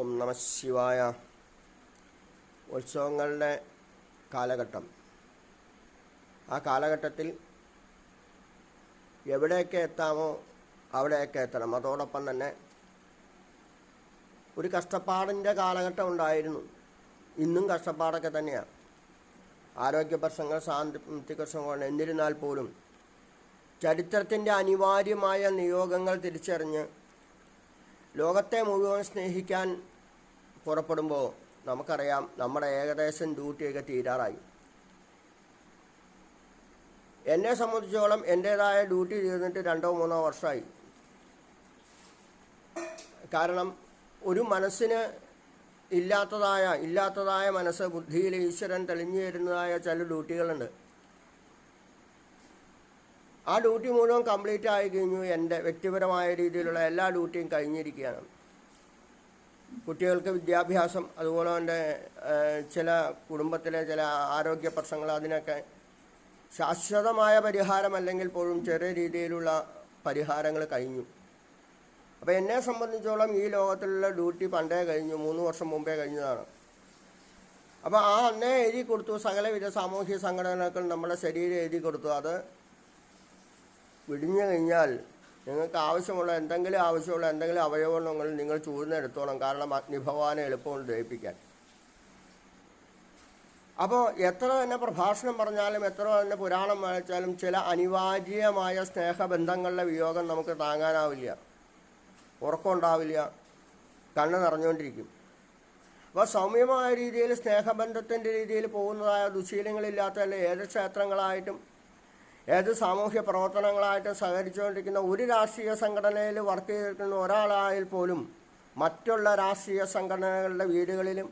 ഓം നമ ശിവായ. ഉത്സവങ്ങളുടെ കാലഘട്ടം. ആ കാലഘട്ടത്തിൽ എവിടെയൊക്കെ എത്താമോ അവിടെയൊക്കെ എത്തണം. അതോടൊപ്പം തന്നെ ഒരു കഷ്ടപ്പാടിൻ്റെ കാലഘട്ടം ഉണ്ടായിരുന്നു. ഇന്നും കഷ്ടപ്പാടൊക്കെ തന്നെയാണ്. ആരോഗ്യ പ്രശ്നങ്ങൾ, സാമ്പത്തിക പ്രശ്നങ്ങൾ. എന്നിരുന്നാൽ പോലും ചരിത്രത്തിൻ്റെ അനിവാര്യമായ നിയോഗങ്ങൾ തിരിച്ചറിഞ്ഞ് ലോകത്തെ മുഴുവൻ സ്നേഹിക്കാൻ പുറപ്പെടുമ്പോൾ നമുക്കറിയാം നമ്മുടെ ഏകദേശം ഡ്യൂട്ടിയൊക്കെ തീരാറായി. എന്നെ സംബന്ധിച്ചോളം എൻ്റേതായ ഡ്യൂട്ടി തീർന്നിട്ട് 2-3 വർഷമായി. കാരണം ഒരു മനസ്സിന് ഇല്ലാത്തതായ മനസ്സ്, ബുദ്ധിയിൽ ഈശ്വരൻ തെളിഞ്ഞു തരുന്നതായ ചില ഡ്യൂട്ടികളുണ്ട്. ആ ഡ്യൂട്ടി മുഴുവൻ കംപ്ലീറ്റ് ആയി കഴിഞ്ഞു. എൻ്റെ വ്യക്തിപരമായ രീതിയിലുള്ള എല്ലാ ഡ്യൂട്ടിയും കഴിഞ്ഞിരിക്കുകയാണ്. കുട്ടികൾക്ക് വിദ്യാഭ്യാസം, അതുപോലെ തന്നെ ചില കുടുംബത്തിലെ ചില ആരോഗ്യ പ്രശ്നങ്ങൾ, അതിനൊക്കെ ശാശ്വതമായ പരിഹാരം അല്ലെങ്കിൽ പോലും ചെറിയ രീതിയിലുള്ള പരിഹാരങ്ങൾ കഴിഞ്ഞു. അപ്പോൾ എന്നെ സംബന്ധിച്ചോളം ഈ ലോകത്തിലുള്ള ഡ്യൂട്ടി പണ്ടേ കഴിഞ്ഞു. 3 വർഷം മുമ്പേ കഴിഞ്ഞതാണ്. അപ്പോൾ ആ അന്നേ എഴുതി കൊടുത്തു. സകലവിധ സാമൂഹ്യ സംഘടനകൾ നമ്മുടെ ശരീരം എഴുതി കൊടുത്തു. അത് വിടിഞ്ഞു കഴിഞ്ഞാൽ നിങ്ങൾക്ക് ആവശ്യമുള്ള എന്തെങ്കിലും അവയവങ്ങൾ നിങ്ങൾ ചൂഴ്ന്നെടുത്തോണം. കാരണം അഗ്നിഭവാനെ എളുപ്പമുണ്ട് ദഹിപ്പിക്കാൻ. അപ്പോൾ എത്ര തന്നെ പ്രഭാഷണം പറഞ്ഞാലും എത്ര തന്നെ പുരാണം വായിച്ചാലും ചില അനിവാര്യമായ സ്നേഹബന്ധങ്ങളുടെ വിയോഗം നമുക്ക് താങ്ങാനാവില്ല. ഉറക്കമുണ്ടാവില്ല, കണ്ണ് നിറഞ്ഞുകൊണ്ടിരിക്കും. അപ്പോൾ സൗമ്യമായ രീതിയിൽ സ്നേഹബന്ധത്തിൻ്റെ രീതിയിൽ പോകുന്നതായ ദുശീലങ്ങളില്ലാത്ത ഏത് ക്ഷേത്രങ്ങളായിട്ടും ഏത് സാമൂഹ്യ പ്രവർത്തനങ്ങളായിട്ടും സഹകരിച്ചുകൊണ്ടിരിക്കുന്ന ഒരു രാഷ്ട്രീയ സംഘടനയിൽ വർക്ക് ചെയ്തിരിക്കുന്ന ഒരാളായാൽ പോലും മറ്റുള്ള രാഷ്ട്രീയ സംഘടനകളുടെ വീടുകളിലും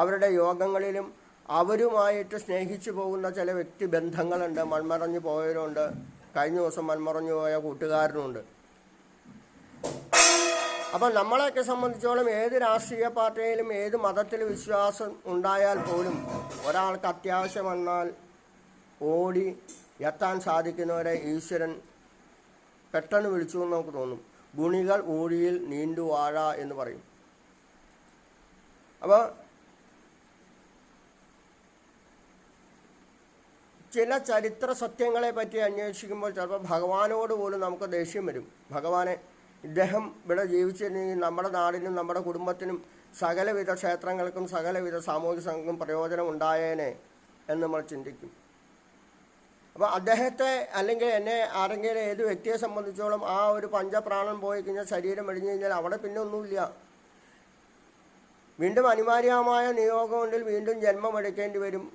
അവരുടെ യോഗങ്ങളിലും അവരുമായിട്ട് സ്നേഹിച്ചു പോകുന്ന ചില വ്യക്തിബന്ധങ്ങളുണ്ട്. മൺമറഞ്ഞു പോയവരുണ്ട്. കഴിഞ്ഞ ദിവസം മൺമറഞ്ഞു പോയ കൂട്ടുകാരനുണ്ട്. അപ്പം നമ്മളെയൊക്കെ സംബന്ധിച്ചോളം ഏത് രാഷ്ട്രീയ പാർട്ടിയിലും ഏത് മതത്തിൽ വിശ്വാസം ഉണ്ടായാൽ പോലും ഒരാൾക്ക് അത്യാവശ്യം വന്നാൽ ഓടി എത്താൻ സാധിക്കുന്നവരെ ഈശ്വരൻ പെട്ടെന്ന് വിളിച്ചു എന്ന് നമുക്ക് തോന്നും. ഗുണികൾ ഊഴിയിൽ നീണ്ടു വാഴ എന്ന് പറയും. അപ്പോൾ ചില ചരിത്ര സത്യങ്ങളെ പറ്റി അന്വേഷിക്കുമ്പോൾ ചിലപ്പോൾ ഭഗവാനോട് പോലും നമുക്ക് ദേഷ്യം വരും. ഭഗവാനെ, ഇദ്ദേഹം ഇവിടെ ജീവിച്ചിരുന്നെങ്കിൽ നമ്മുടെ നാടിനും നമ്മുടെ കുടുംബത്തിനും സകലവിധ ക്ഷേത്രങ്ങൾക്കും സകലവിധ സാമൂഹിക സംഘം പ്രയോജനം ഉണ്ടായേനെ എന്ന് നമ്മൾ ചിന്തിക്കും. അപ്പോൾ അദ്ദേഹത്തെ അല്ലെങ്കിൽ എന്നെ ആരെങ്കിലും ഏത് വ്യക്തിയെ സംബന്ധിച്ചോളം ആ ഒരു പഞ്ചപ്രാണൻ പോയി കഴിഞ്ഞാൽ, ശരീരം വെടിഞ്ഞു കഴിഞ്ഞാൽ അവിടെ പിന്നെ ഒന്നുമില്ല. വീണ്ടും അനിവാര്യമായ നിയോഗമുണ്ടിൽ വീണ്ടും ജന്മം എടുക്കേണ്ടി വരും.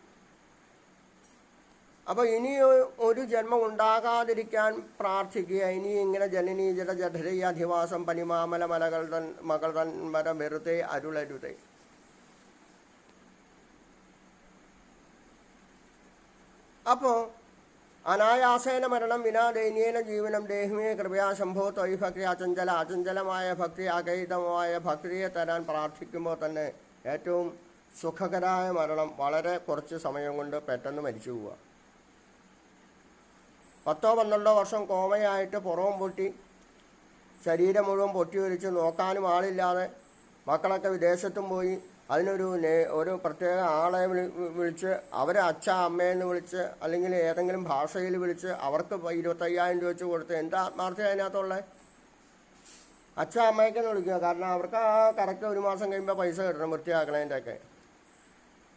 അപ്പോൾ ഇനി ഒരു ജന്മം ഉണ്ടാകാതിരിക്കാൻ പ്രാർത്ഥിക്കുക. ഇനി ഇങ്ങനെ ജനനീ ജഠരയ അധിവാസം പനിമാമല മലകൾ മകൾ തൻ മര വെറുതെ അരുളരുതേ. അപ്പോൾ അനായാസേന മരണം വിനാ ദൈന്യേന ജീവനം ദേഹിമേ കൃപയാ ശംഭോ ത്വയി ഭക്തി അചഞ്ചലമായ ഭക്തി, അകൈതമായ ഭക്തിയെ തരാൻ പ്രാർത്ഥിക്കുമ്പോൾ തന്നെ ഏറ്റവും സുഖകരമായ മരണം വളരെ കുറച്ച് സമയം കൊണ്ട് പെട്ടെന്ന് മരിച്ചു പോവുക. 10-12 വർഷം കോമയായിട്ട് പുറവും പൊട്ടി ശരീരം മുഴുവൻ പൊട്ടിയൊലിച്ച് നോക്കാനും ആളില്ലാതെ മക്കളൊക്കെ വിദേശത്തും പോയി ഒരു പ്രത്യേക ആളെ വിളിച്ച് അവരെ അച്ഛ അമ്മയെന്ന് വിളിച്ച് അല്ലെങ്കിൽ ഏതെങ്കിലും ഭാഷയിൽ വിളിച്ച് അവർക്ക് 25,000 രൂപ വെച്ച് കൊടുത്ത് എന്താ ആത്മാർത്ഥത അതിനകത്തുള്ളത്? അച്ഛ അമ്മയൊക്കെന്ന് വിളിക്കുക. കാരണം അവർക്ക് ആ കറക്റ്റ് 1 മാസം കഴിയുമ്പോൾ പൈസ കിട്ടണം വൃത്തിയാക്കണതിൻ്റെയൊക്കെ.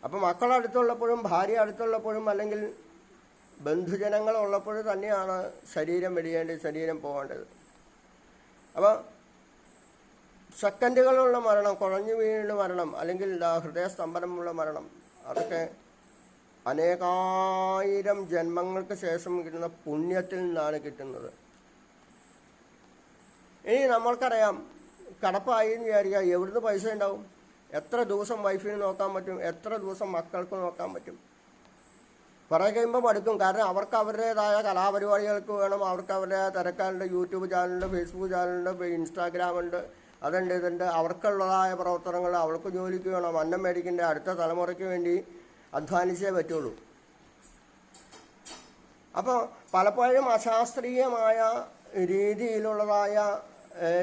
അപ്പം മക്കളടുത്തുള്ളപ്പോഴും ഭാര്യ അടുത്തുള്ളപ്പോഴും അല്ലെങ്കിൽ ബന്ധുജനങ്ങളുള്ളപ്പോഴും തന്നെയാണ് ശരീരം വെടിയേണ്ടത്, ശരീരം പോകേണ്ടത്. അപ്പോൾ സെക്കൻഡുകളുള്ള മരണം, കുഴഞ്ഞു വീഴുന്ന മരണം, അല്ലെങ്കിൽ ഹൃദയസ്തംഭനമുള്ള മരണം, അതൊക്കെ അനേകായിരം ജന്മങ്ങൾക്ക് ശേഷം കിട്ടുന്ന പുണ്യത്തിൽ നിന്നാണ് കിട്ടുന്നത്. ഇനി നമ്മൾക്കറിയാം, കടപ്പായി എന്ന് വിചാരിക്കുക, എവിടുന്ന് പൈസ ഉണ്ടാവും? എത്ര ദിവസം വൈഫിന് നോക്കാൻ പറ്റും? എത്ര ദിവസം മക്കൾക്ക് നോക്കാൻ പറ്റും? കുറേ കഴിയുമ്പോൾ മടുക്കും. കാരണം അവർക്ക് അവരുടേതായ കലാപരിപാടികൾക്ക് വേണം, അവർക്ക് അവരുടേതായ തിരക്കാരുണ്ട്. യൂട്യൂബ് ചാനലുണ്ട്, ഫേസ്ബുക്ക് ചാനലുണ്ട്, ഇൻസ്റ്റാഗ്രാമുണ്ട്, അതുണ്ട് ഇതുണ്ട്. അവർക്കുള്ളതായ പ്രവർത്തനങ്ങൾ, അവർക്ക് ജോലിക്ക് വേണം, അന്നം മേടിക്കേണ്ട അടുത്ത തലമുറയ്ക്ക് വേണ്ടി അധ്വാനിച്ചേ പറ്റുള്ളൂ. അപ്പോൾ പലപ്പോഴും അശാസ്ത്രീയമായ രീതിയിലുള്ളതായ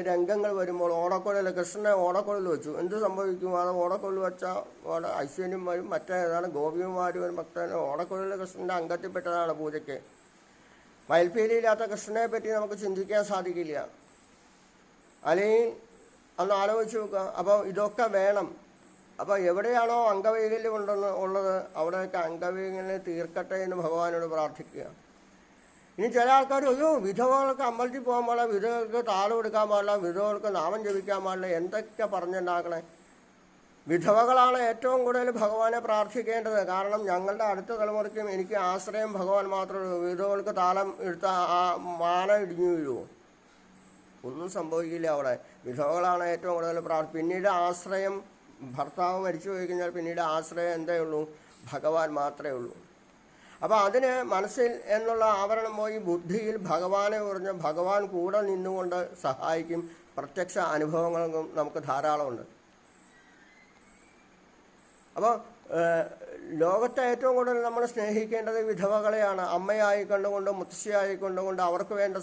രംഗങ്ങൾ വരുമ്പോൾ ഓടക്കുഴൽ കൃഷ്ണനെ ഓടക്കുഴൽ വെച്ചു, എന്ത് സംഭവിക്കും? അത് ഓടക്കുഴൽ വെച്ചാൽ അവിടെ ഐശ്വര്യം വരും, മറ്റേതാണ് ഗോപികുമാരും വരും, ഭക്തന് ഓടക്കുഴൽ കൃഷ്ണൻ്റെ അംഗത്തിൽപ്പെട്ടതാണ് പൂജയ്ക്ക്. മയിൽപ്പീലിയില്ലാത്ത കൃഷ്ണനെ പറ്റി നമുക്ക് ചിന്തിക്കാൻ സാധിക്കില്ല. അല്ലെങ്കിൽ ഒന്ന് ആലോചിച്ച് നോക്കുക. അപ്പോൾ ഇതൊക്കെ വേണം. അപ്പോൾ എവിടെയാണോ അംഗവൈകല്യം ഉള്ളത് അവിടെയൊക്കെ അംഗവൈകല്യം തീർക്കട്ടെ എന്ന് ഭഗവാനോട് പ്രാർത്ഥിക്കുക. ഇനി ചില ആൾക്കാർ അയ്യോ വിധവകൾക്ക് അമ്പലത്തിൽ പോകാൻ പാടില്ല, വിധവകൾക്ക് താളം എടുക്കാൻ പാടില്ല, വിധവകൾക്ക് നാമം ജപിക്കാൻ പാടില്ല, എന്തൊക്കെ പറഞ്ഞുണ്ടാക്കണേ. വിധവകളാണ് ഏറ്റവും കൂടുതൽ ഭഗവാനെ പ്രാർത്ഥിക്കേണ്ടത്. കാരണം ഞങ്ങളുടെ അടുത്ത തലമുറയ്ക്കും എനിക്ക് ആശ്രയം ഭഗവാൻ മാത്രമേ ഉള്ളൂ. വിധവകൾക്ക് താളം എടുത്ത ആ മാന ഇടിഞ്ഞു വീഴുമോ? ഒന്നും സംഭവിക്കില്ല. അവിടെ വിധവകളാണ് ഏറ്റവും കൂടുതൽ പിന്നീട് ആശ്രയം ഭർത്താവ് മരിച്ചു പോയി കഴിഞ്ഞാൽ പിന്നീട് ആശ്രയം എന്തേ ഉള്ളൂ? ഭഗവാൻ മാത്രമേ ഉള്ളൂ. അപ്പോൾ അതിന് മനസ്സിൽ എന്നുള്ള ആവരണം പോയി ബുദ്ധിയിൽ ഭഗവാനെ കുറിഞ്ഞ് ഭഗവാൻ കൂടെ നിന്നുകൊണ്ട് സഹായിക്കും. പ്രത്യക്ഷ അനുഭവങ്ങളും നമുക്ക് ധാരാളമുണ്ട്. അപ്പോൾ ലോകത്തെ ഏറ്റവും കൂടുതൽ നമ്മൾ സ്നേഹിക്കേണ്ടത് വിധവകളെയാണ്. അമ്മയായി കണ്ടുകൊണ്ട് മുത്തശ്ശിയായി കണ്ടുകൊണ്ട് അവർക്ക് വേണ്ട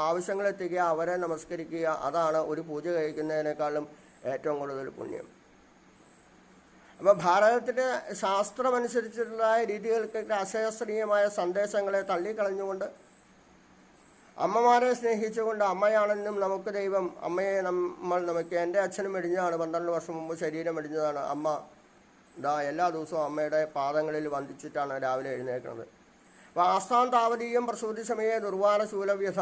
ആവശ്യങ്ങളെത്തിക്കുക, അവരെ നമസ്കരിക്കുക. അതാണ് ഒരു പൂജ കഴിക്കുന്നതിനേക്കാളും ഏറ്റവും കൂടുതൽ പുണ്യം. അപ്പോൾ ഭാരതത്തിൻ്റെ ശാസ്ത്രമനുസരിച്ചിട്ടുള്ള രീതികൾക്ക് അശാസ്ത്രീയമായ സന്ദേശങ്ങളെ തള്ളിക്കളഞ്ഞുകൊണ്ട് അമ്മമാരെ സ്നേഹിച്ചുകൊണ്ട് അമ്മയാണെന്നും നമുക്ക് ദൈവം, അമ്മയെ നമുക്ക് എൻ്റെ അച്ഛനും മെടിഞ്ഞതാണ്, 12 വർഷം മുമ്പ് ശരീരം മെടിഞ്ഞതാണ്. അമ്മ എല്ലാ ദിവസവും അമ്മയുടെ പാദങ്ങളിൽ വന്ദിച്ചിട്ടാണ് രാവിലെ എഴുന്നേൽക്കുന്നത്. അപ്പോൾ ആസ്ഥാൻ താവതീയം പ്രസൂതി സമയെ ദുർവാന ശൂലവ്യഥ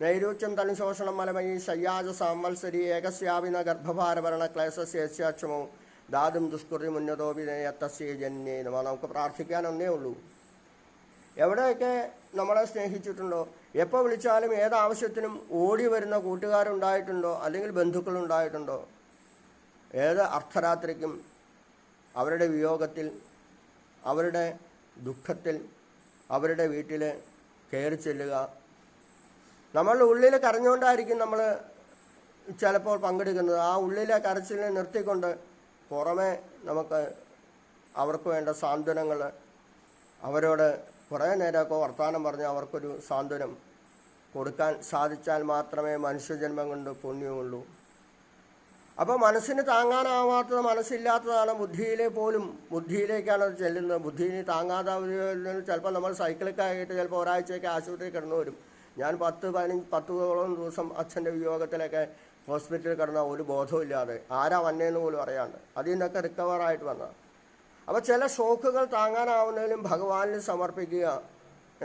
നൈരൂച്യം തനുശോഷണം മലമയി ശയ്യാജ സാംവത്സരി ഏകസ്യാവിന ഗർഭഭാരഭരണ ക്ലേശസ്യക്ഷമോ ദാതും ദുഷ്കൃതി മുന്നതോപിനയത്തസ്യ ജന്യേ നമ. നമുക്ക് പ്രാർത്ഥിക്കാൻ ഒന്നേ ഉള്ളൂ. എവിടെയൊക്കെ നമ്മളെ സ്നേഹിച്ചിട്ടുണ്ടോ, എപ്പോൾ വിളിച്ചാലും ഏതാവശ്യത്തിനും ഓടി വരുന്ന കൂട്ടുകാരുണ്ടായിട്ടുണ്ടോ, അല്ലെങ്കിൽ ബന്ധുക്കളുണ്ടായിട്ടുണ്ടോ, ഏത് അർദ്ധരാത്രിക്കും അവരുടെ വിയോഗത്തിൽ, അവരുടെ ദുഃഖത്തിൽ, അവരുടെ വീട്ടിൽ കയറി ചെല്ലുക. നമ്മളുടെ ഉള്ളിൽ കരഞ്ഞുകൊണ്ടായിരിക്കും നമ്മൾ ചിലപ്പോൾ പങ്കെടുക്കുന്നത്. ആ ഉള്ളിലെ കരച്ചിലിനെ നിർത്തിക്കൊണ്ട് പുറമെ നമുക്ക് അവർക്ക് വേണ്ട സാന്ത്വനങ്ങൾ, അവരോട് കുറേ നേരമൊക്കെ വർത്തമാനം പറഞ്ഞ് അവർക്കൊരു സാന്ത്വനം കൊടുക്കാൻ സാധിച്ചാൽ മാത്രമേ മനുഷ്യജന്മം കൊണ്ട് പുണ്യമുള്ളൂ. അപ്പോൾ മനസ്സിന് താങ്ങാനാവാത്തത് മനസ്സില്ലാത്തതാണ്. ബുദ്ധിയിലേക്കാണ് അത് ചെല്ലുന്നത്. ബുദ്ധിന് താങ്ങാതെ ചിലപ്പോൾ നമ്മൾ സൈക്കിളൊക്കെ ആയിട്ട് ചിലപ്പോൾ ഒരാഴ്ചയൊക്കെ ആശുപത്രിയിൽ കിടന്നു വരും. ഞാൻ 10-15 ദിവസം അച്ഛൻ്റെ വിയോഗത്തിലൊക്കെ ഹോസ്പിറ്റലിൽ കിടന്ന ഒരു ബോധമില്ലാതെ, ആരാ വന്നേന്ന് പോലും അറിയാണ്ട്, അതിൽ നിന്നൊക്കെ റിക്കവറായിട്ട് വന്നതാണ്. അപ്പോൾ ചില ഷോക്കുകൾ താങ്ങാനാവുന്നതിലും ഭഗവാനിൽ സമർപ്പിക്കുക.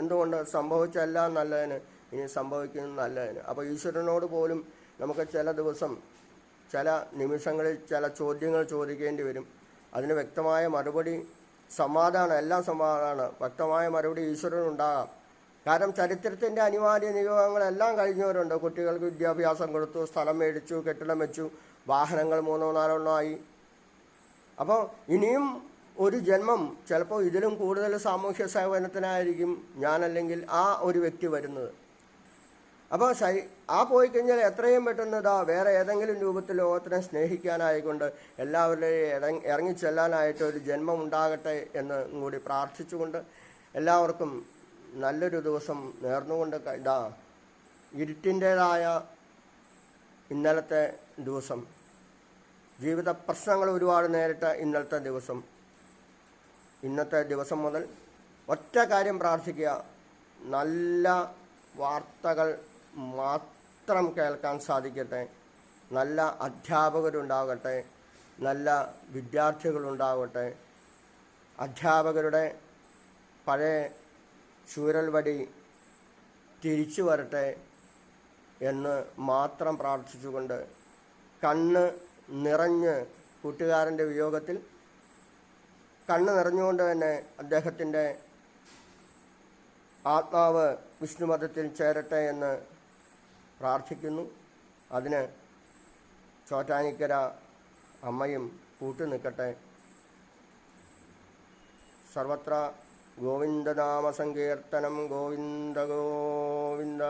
എന്തുകൊണ്ട്? സംഭവിച്ചെല്ലാം നല്ലതിന്, ഇനി സംഭവിക്കുന്നത് നല്ലതിന്. അപ്പോൾ ഈശ്വരനോട് പോലും നമുക്ക് ചില ദിവസം, ചില നിമിഷങ്ങളിൽ ചില ചോദ്യങ്ങൾ ചോദിക്കേണ്ടി വരും. അതിന് വ്യക്തമായ മറുപടി സമാധാനം, എല്ലാം സമാധാനമാണ്. വ്യക്തമായ മറുപടി ഈശ്വരനുണ്ടാകാം. കാരണം ചരിത്രത്തിൻ്റെ അനിവാര്യ നിയോഗങ്ങളെല്ലാം കഴിഞ്ഞവരുണ്ട്. കുട്ടികൾക്ക് വിദ്യാഭ്യാസം കൊടുത്തു, സ്ഥലം മേടിച്ചു, കെട്ടിടം വെച്ചു, വാഹനങ്ങൾ 3-4 ആയി. അപ്പോൾ ഇനിയും ഒരു ജന്മം, ചിലപ്പോൾ ഇതിലും കൂടുതൽ സാമൂഹ്യ സേവനത്തിനായിരിക്കും ഞാനല്ലെങ്കിൽ ആ ഒരു വ്യക്തി വരുന്നത്. അപ്പോൾ ആ പോയി കഴിഞ്ഞാൽ എത്രയും പെട്ടെന്ന് വേറെ ഏതെങ്കിലും രൂപത്തിൽ ലോകത്തിനെ സ്നേഹിക്കാനായിക്കൊണ്ട് എല്ലാവരുടെയും ഇറങ്ങിച്ചെല്ലാനായിട്ട് ഒരു ജന്മം ഉണ്ടാകട്ടെ എന്ന് കൂടി പ്രാർത്ഥിച്ചുകൊണ്ട് എല്ലാവർക്കും നല്ലൊരു ദിവസം നേർന്നുകൊണ്ട് ഇരുട്ടിൻ്റേതായ ഇന്നലത്തെ ദിവസം, ജീവിത പ്രശ്നങ്ങൾ ഒരുപാട് നേരിട്ട ഇന്നത്തെ ദിവസം, ഇന്നത്തെ ദിവസം മുതൽ ഒറ്റ കാര്യം പ്രാർത്ഥിക്കുക: നല്ല വാർത്തകൾ മാത്രം കേൾക്കാൻ സാധിക്കട്ടെ, നല്ല അധ്യാപകരുണ്ടാകട്ടെ, നല്ല വിദ്യാർത്ഥികളുണ്ടാകട്ടെ, അധ്യാപകരുടെ പഴയ ചൂരൽ വടി തിരിച്ചു വരട്ടെ എന്ന് മാത്രം പ്രാർത്ഥിച്ചുകൊണ്ട്, കണ്ണ് നിറഞ്ഞ് കൂട്ടുകാരൻ്റെ വിയോഗത്തിൽ കണ്ണ് നിറഞ്ഞുകൊണ്ട് തന്നെ അദ്ദേഹത്തിൻ്റെ ആത്മാവ് വിഷ്ണുമതത്തിൽ ചേരട്ടെ എന്ന് പ്രാർത്ഥിക്കുന്നു. അതിന് ചോറ്റാനിക്കര അമ്മയും കൂട്ടു നിൽക്കട്ടെ. സർവത്ര ഗോവിന്ദനാമ സങ്കീർത്തനം. ഗോവിന്ദ ഗോവിന്ദ.